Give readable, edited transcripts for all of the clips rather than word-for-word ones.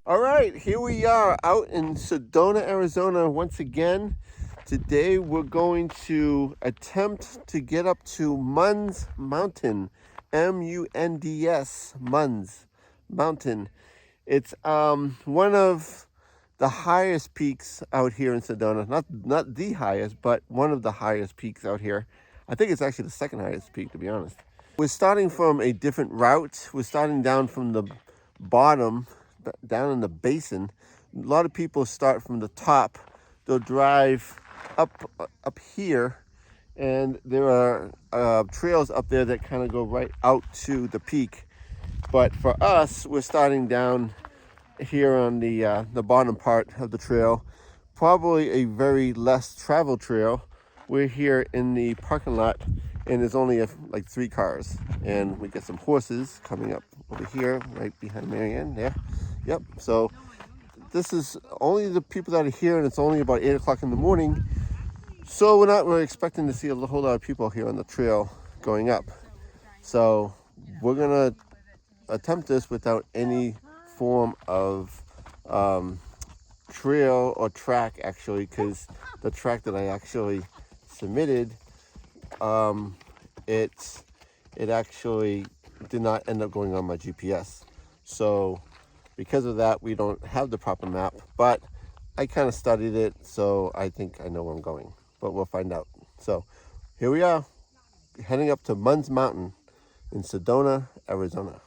All right, here we are out in Sedona, Arizona once again. Today we're going to attempt to get up to Munds Mountain, M-U-N-D-S, Munds Mountain. It's one of the highest peaks out here in Sedona. Not the highest, but one of the highest peaks out here. I think it's actually the second highest peak, to be honest. We're starting from a different route. We're starting down from the bottom, down in the basin. A lot of people start from the top. They'll drive up here, and there are trails up there that kind of go right out to the peak. But for us, we're starting down here on the bottom part of the trail, probably a very less traveled trail. We're here in the parking lot, and there's only like 3 cars, and we get some horses coming up over here right behind Marianne there. Yep, so this is only the people that are here, and it's only about 8 o'clock in the morning, so we're not really expecting to see a whole lot of people here on the trail going up. So we're gonna attempt this without any form of trail or track, actually, because the track that I actually submitted, it actually did not end up going on my GPS. So because of that, we don't have the proper map, but I kind of studied it, so I think I know where I'm going, but we'll find out. So here we are, heading up to Munds Mountain in Sedona, Arizona.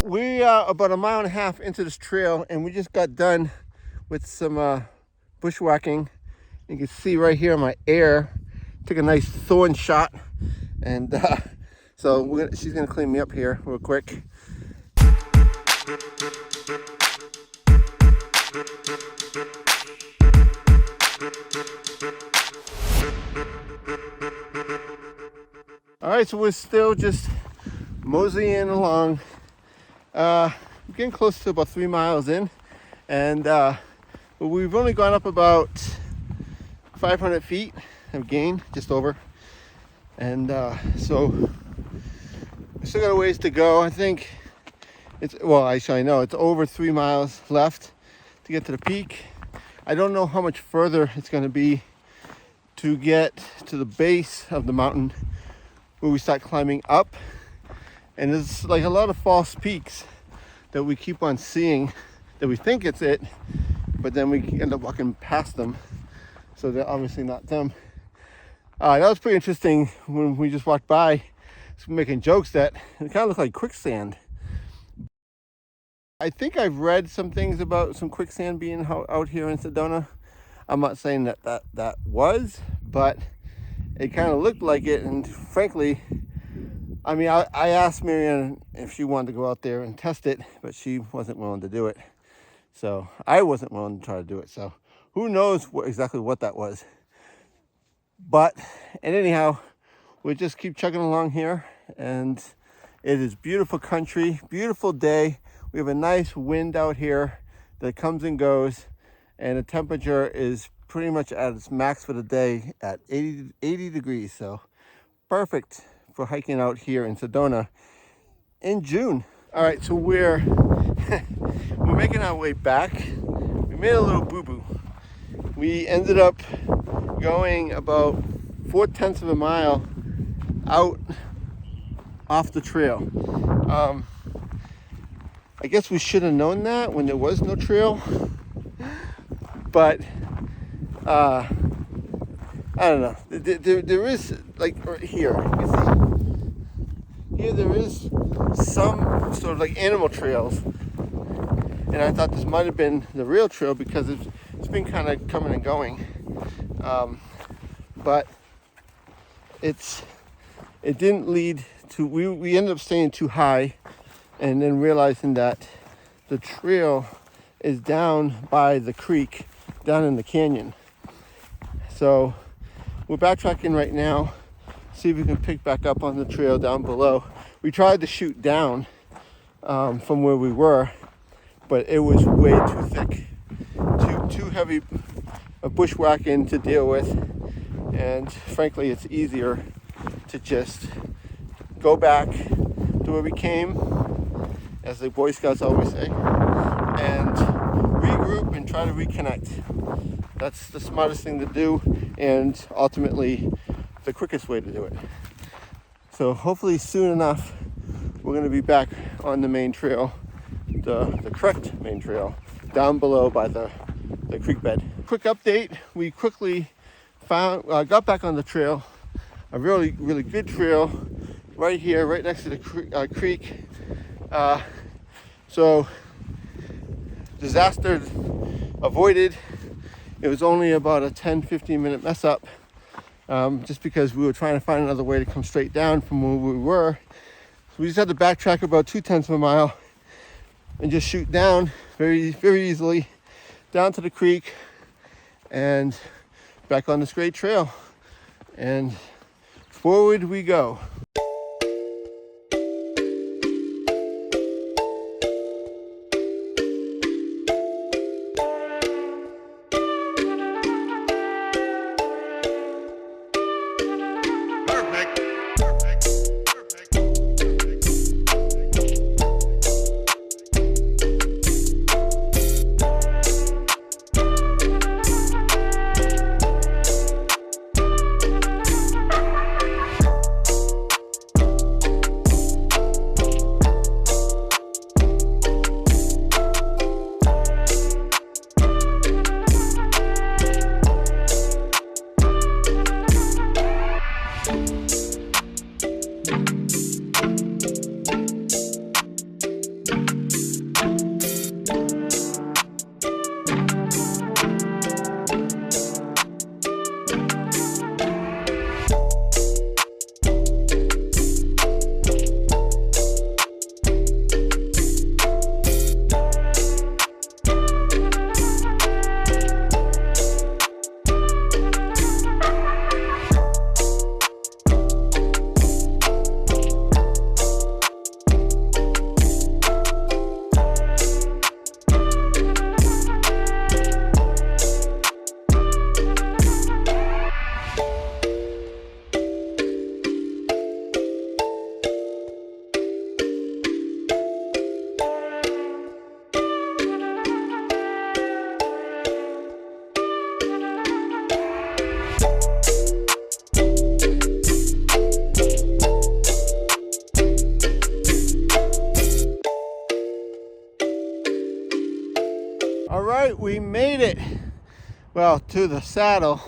We are about 1.5 miles into this trail, and we just got done with some bushwhacking. You can see right here my air took a nice thorn shot, and so she's gonna clean me up here real quick. All right, so we're still just moseying along. We're getting close to about 3 miles in, and but we've only gone up about 500 feet of gain, just over, and so we still got a ways to go. I think actually I know it's over 3 miles left to get to the peak. I don't know how much further it's going to be to get to the base of the mountain where we start climbing up. And there's like a lot of false peaks that we keep on seeing that we think it's it, but then we end up walking past them, so they're obviously not them. That was pretty interesting when we just walked by, making jokes that it kind of looked like quicksand. I think I've read some things about some quicksand being out here in Sedona. I'm not saying that was, but it kind of looked like it, and frankly, I mean, I asked Marianne if she wanted to go out there and test it, but she wasn't willing to do it. So I wasn't willing to try to do it. So who knows exactly what that was. But, and anyhow, we just keep chugging along here, and it is beautiful country, beautiful day. We have a nice wind out here that comes and goes, and the temperature is pretty much at its max for the day at 80 degrees. So perfect for hiking out here in Sedona in June. All right, so we're making our way back. We made a little boo-boo. We ended up going about 0.4 of a mile out off the trail. I guess we should have known that when there was no trail, but I don't know. There is, like right here, you can see, here there is some sort of like animal trails, and I thought this might have been the real trail because it's been kind of coming and going, but it didn't lead to, we ended up staying too high, and then realizing that the trail is down by the creek, down in the canyon. So we're backtracking right now see if we can pick back up on the trail down below. We tried to shoot down from where we were, but it was way too thick, too heavy a bushwhacking to deal with, and frankly it's easier to just go back to where we came, as the Boy Scouts always say, and regroup and try to reconnect. That's the smartest thing to do, and ultimately the quickest way to do it. So hopefully soon enough we're going to be back on the main trail, the correct main trail, down below by the creek bed. Quick update, we quickly got back on the trail, a really good trail right here, right next to the creek. So disaster avoided. It was only about a 10-15 minute mess up, just because we were trying to find another way to come straight down from where we were. So we just had to backtrack about 0.2 of a mile and just shoot down very easily down to the creek and back on this great trail, and forward we go. All right, we made it. Well, to the saddle.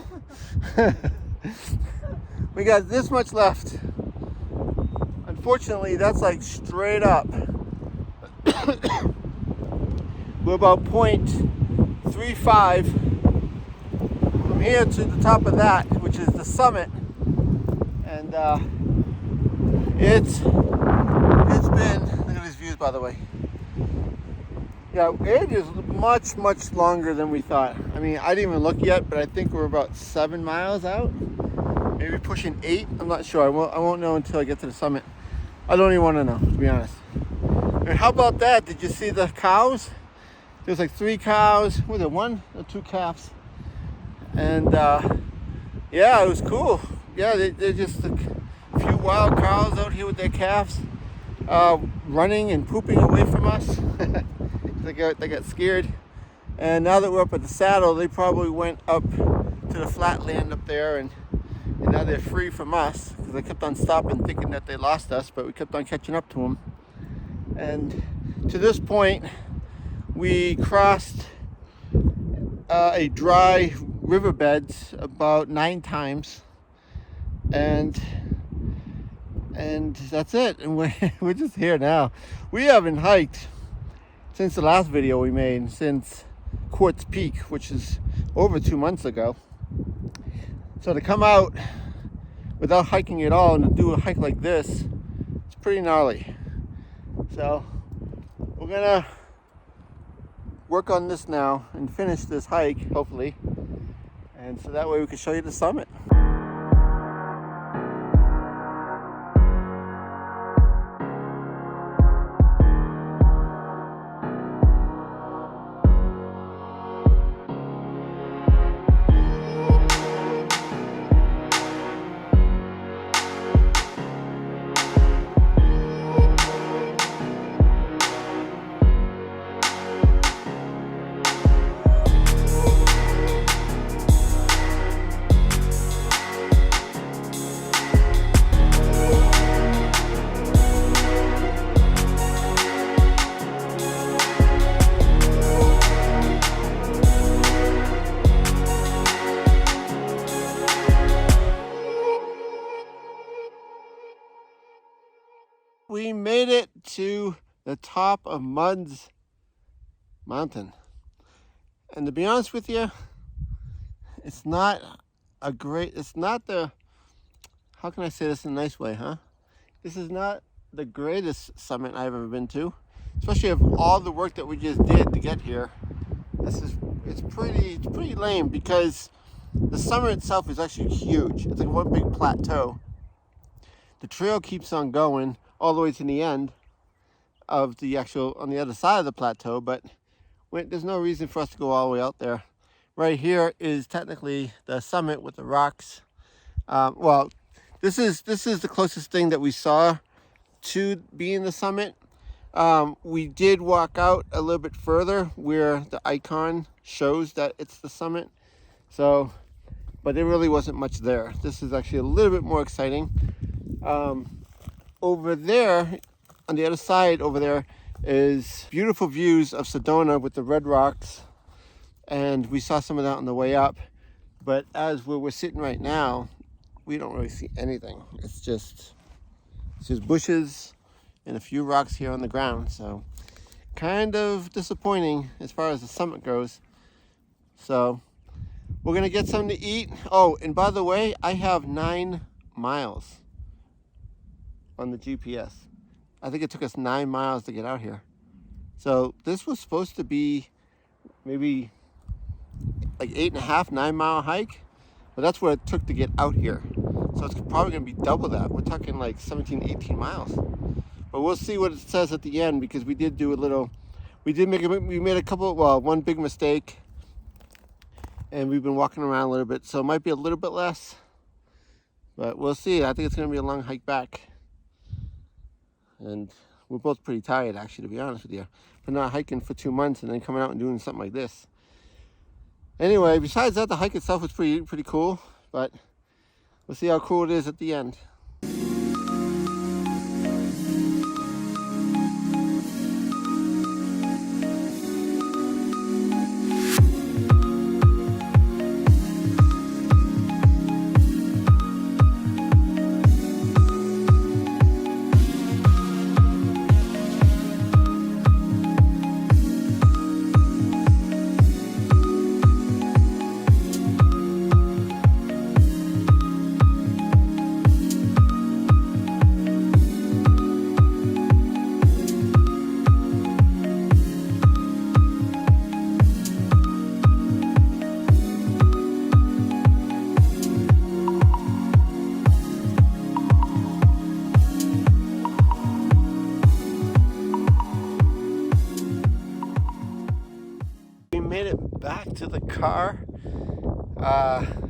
We got this much left. Unfortunately, that's like straight up. We're about 0.35 from here to the top of that, which is the summit. And it's been, look at these views by the way. Yeah, it is much longer than we thought. I mean, I didn't even look yet, but I think we're about 7 miles out. Maybe pushing 8. I'm not sure. I won't know until I get to the summit. I don't even want to know, to be honest. And how about that? Did you see the cows? There's like 3 cows. Was it 1 or 2 calves? And yeah, it was cool. Yeah, they're just a few wild cows out here with their calves, running and pooping away from us. They got scared, and now that we're up at the saddle, they probably went up to the flat land up there, and now they're free from us, because they kept on stopping thinking that they lost us, but we kept on catching up to them. And to this point, we crossed a dry riverbeds about 9 times, and that's it. And we're just here now. We haven't hiked since the last video we made, since Quartz Peak, which is over 2 months ago. So to come out without hiking at all and to do a hike like this, it's pretty gnarly. So we're gonna work on this now and finish this hike, hopefully, and so that way we can show you the summit. we made it to the top of Munds Mountain. And to be honest with you, it's not the, how can I say this in a nice way, huh? This is not the greatest summit I've ever been to, especially of all the work that we just did to get here. It's pretty lame because the summit itself is actually huge. It's like one big plateau. The trail keeps on going all the way to the end of the actual, on the other side of the plateau, but there's no reason for us to go all the way out there. Right here is technically the summit with the rocks. Well, this is the closest thing that we saw to being the summit. We did walk out a little bit further where the icon shows that it's the summit. So, but there really wasn't much there. This is actually a little bit more exciting. Over there, on the other side over there, is beautiful views of Sedona with the red rocks. And we saw some of that on the way up. But as where we're sitting right now, we don't really see anything. It's just bushes and a few rocks here on the ground. So kind of disappointing as far as the summit goes. So we're gonna get something to eat. Oh, and by the way, I have 9 miles on the GPS. I think it took us 9 miles to get out here. So this was supposed to be maybe like 8.5, 9 mile hike, but that's what it took to get out here. So it's probably gonna be double that. We're talking like 17, 18 miles. But we'll see what it says at the end, because we did do a little, we made a couple, well, one big mistake, and we've been walking around a little bit, so it might be a little bit less, but we'll see. I think it's gonna be a long hike back. And we're both pretty tired, actually, to be honest with you. For not hiking for 2 months and then coming out and doing something like this. Anyway, besides that, the hike itself was pretty cool, but we'll see how cool it is at the end. Made it back to the car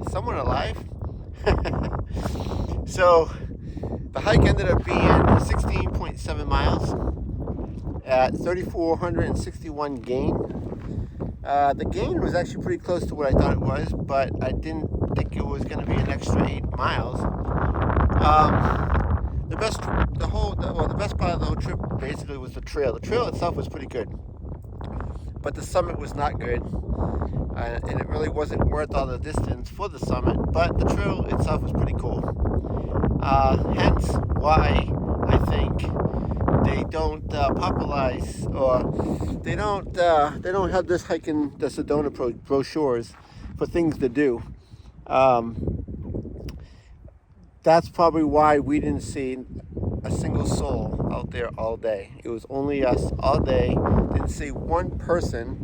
somewhat alive. So the hike ended up being 16.7 miles at 3,461 gain. The gain was actually pretty close to what I thought it was, but I didn't think it was going to be an extra 8 miles. The best part of the whole trip basically was the trail. The trail itself was pretty good, but the summit was not good, and it really wasn't worth all the distance for the summit, but the trail itself was pretty cool. Hence why I think they don't popularize, or they don't have this hike in the Sedona brochures for things to do. That's probably why we didn't see a single soul out there all day. It was only us all day. Didn't see one person.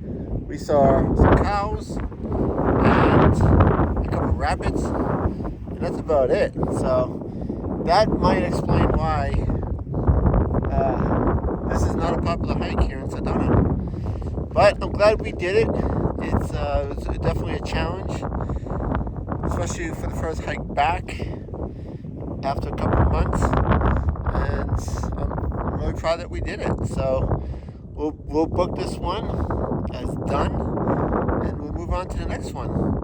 We saw some cows and a couple of rabbits, and that's about it. So that might explain why this is not a popular hike here in Sedona. But I'm glad we did it. It was definitely a challenge, especially for the first hike back after a couple of months, and I'm really proud that we did it. So we'll book this one as done, and we'll move on to the next one.